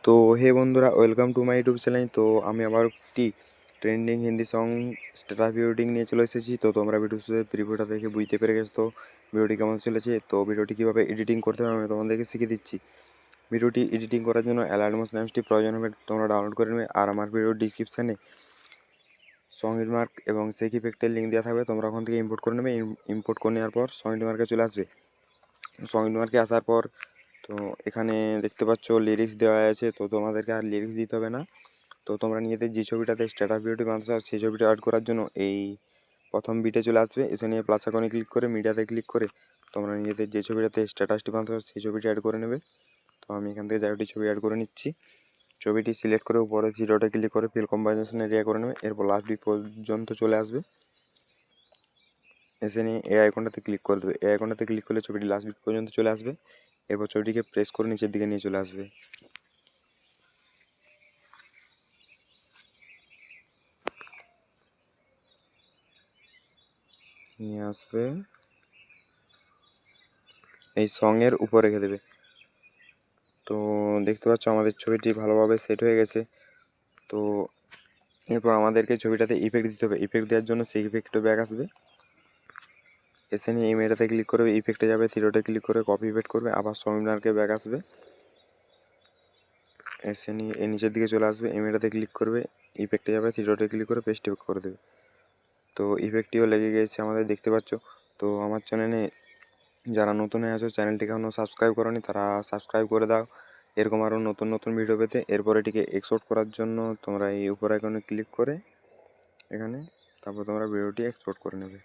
তো হে বন্ধুরা, welcome to my YouTube channel. তো আমি আবার একটি trending Hindi song status editing নিয়ে চলে এসেছি। তো তোমরা ভিডিওতে প্রিভিউটা দেখে বুঝতে পেরে গেছো তো ভিডিওটি কেমন চলেছে। তো ভিডিওটি কীভাবে এডিটিং করতে হবে আমি তোমাদেরকে শিখিয়ে দিচ্ছি। ভিডিওটি এডিটিং করার জন্য অ্যালাইড মোশন অ্যাপসটি প্রয়োজন হবে, তোমরা ডাউনলোড করে নেবে। আর আমার ভিডিওর ডিসক্রিপশানে সঙ্গীত মার্ক এবং সেক ইফেক্টের লিঙ্ক দেওয়া থাকবে, তোমরা ওখান থেকে ইম্পোর্ট করে নেবে। ইম্পোর্ট করে নেওয়ার পর সঙ্গীত মার্কে চলে আসবে। সঙ্গীত মার্কে আসার পর তো এখানে দেখতে পাচ্ছ লিরিক্স দেওয়া আছে, তো তোমাদেরকে আর লিরিক্স দিতে হবে না। তো তোমরা নিজেদের যে ছবিটাতে স্ট্যাটাস ভিডিওটি বানাতে চাও সেই ছবিটা অ্যাড করার জন্য এই প্রথম বিটে চলে আসবে। এসে নিয়ে প্লাস আইকনে ক্লিক করে মিডিয়াতে ক্লিক করে তোমরা নিজেদের যে ছবিটাতে স্ট্যাটাসটি বানাতে চাও সেই ছবিটি অ্যাড করে নেবে। তো আমি এখান থেকে যাই ছবি অ্যাড করে নিচ্ছি। ছবিটি সিলেক্ট করে উপরে জিরোটা ক্লিক করে ফিল কম্বাইনেশন এরিয়া করে নেবে। এরপর লাস্ট বিট পর্যন্ত চলে আসবে। এসে নিয়ে এই আইকনটাতে ক্লিক করে দেবে। এই আইকনটাতে ক্লিক করলে ছবিটি লাস্ট বিট পর্যন্ত চলে আসবে। এরপর ছবিটিকে প্রেস করে নিচের দিকে নিয়ে চলে আসবে। নিয়ে আসবে এই সঙের উপর রেখে দেবে। তো দেখতে পাচ্ছ আমাদের ছবিটি ভালোভাবে সেট হয়ে গেছে। তো এরপর আমাদেরকে ছবিটাতে ইফেক্ট দিতে হবে। ইফেক্ট দেওয়ার জন্য সেই ইফেক্টটা ব্যাক আসবে। এসে নিয়ে এই মেয়েটাতে ক্লিক করবে, ইফেক্টে যাবে, থ্রিডোতে ক্লিক করে কপি ইফেক্ট করবে, আবার সমিনারকে ব্যাক আসবে। এসে নিয়ে এই নিচের দিকে চলে আসবে, এই মেয়েটাতে ক্লিক করবে, ইফেক্টে যাবে, থ্রিডোতে ক্লিক করে পেস্ট ইফেক্ট করে দেবে। তো ইফেক্টটিও লেগে গেছে আমাদের, দেখতে পাচ্ছ। তো আমার চ্যানেলে যারা নতুন হয়ে আছো, চ্যানেলটিকে এখনও সাবস্ক্রাইব করোনি, তারা সাবস্ক্রাইব করে দাও এরকম আরও নতুন নতুন ভিডিও পেতে। এরপর এটিকে এক্সপোর্ট করার জন্য তোমরা এই উপর আইকনে ক্লিক করে এখানে তারপর তোমরা ভিডিওটি এক্সপোর্ট করে নেবে।